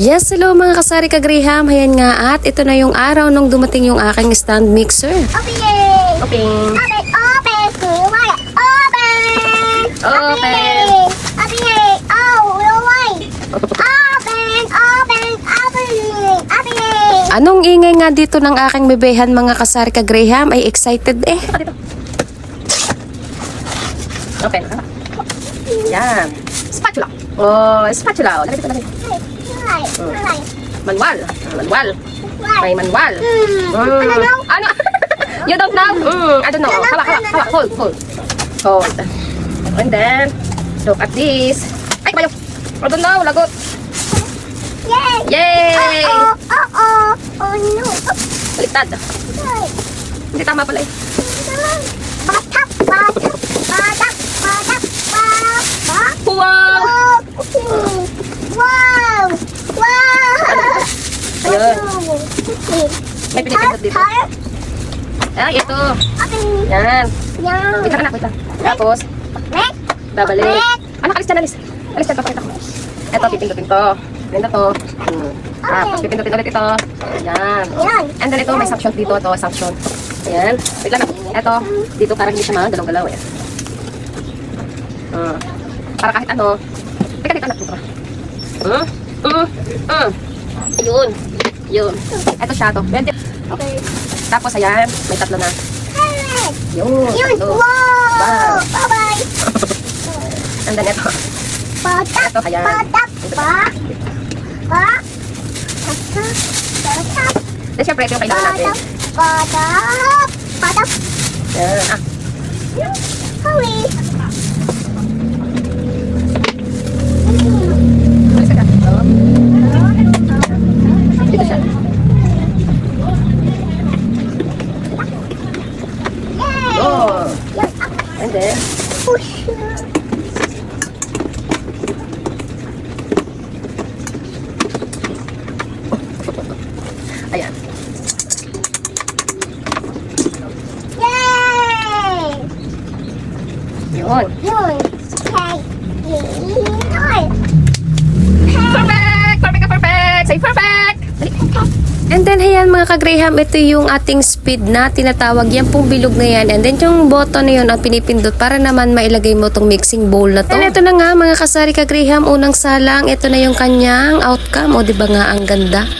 Yes, hello mga kasari ka-Graham. Ayan nga at ito na yung araw nung dumating yung aking stand mixer. Open it! Open. Open! Open! Open! Open! Open. Open it! Oh, why? Open! Open! Open! Open it! Anong ingay nga dito ng aking bebehan mga kasari ka-Graham? Ay excited eh. Open. Yan. Spatula. Oh, spatula. Lagay dito, lagay. Why? Why? Manual. Manual. May manual. Ano? You don't know? I don't know. Hawak. Hold. Hold. And then, look at this. Ay, kabayo. I don't know. Lagot. Yay! Yay! Oh no! Baliktad. Hindi tama pala eh. Batak! Wow! Wow! Ayun. May pinipindot dito. Ay, ito. Yan. Wait lang. Tapos, babalik. Anak, alis dyan. Alis dyan, papakita ko. Ito, pipindutin to. Pipindot to. Tapos, pipindutin ulit ito. Yan. And then, ito, may suction dito. Ito, suction. Ayan. Wait lang. Ito, dito parang hindi siya galaw-galaw eh. Para kahit ano. Teka dito, anak dito. Ayun. Yun. Ito siya to. Okay. Tapos, ayan. May tatlo na. Yun. Tatlo. Wow! Bye-bye! And then, ito. Ito, ayan. Then, syempre, ito yung kailangan natin. Yan. Hurry! Alis ka na. Dito siya. Oh. And then, Push! ayan. Yay! Yun. Yun! Okay! Yun! Perfect! Say perfect! And then, ayan mga ka-Graham, ito yung ating speed na tinatawag. Yan pong bilog na yan. And then, yung button na yun ang pinipindot para naman mailagay mo tong mixing bowl na to. And ito na nga mga kasari ka-Graham, unang salang, ito na yung kanyang outcome. O, diba nga ang ganda?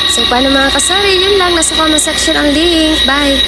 So, paano mga kasari? Yun lang. Nasa comment section ang link. Bye!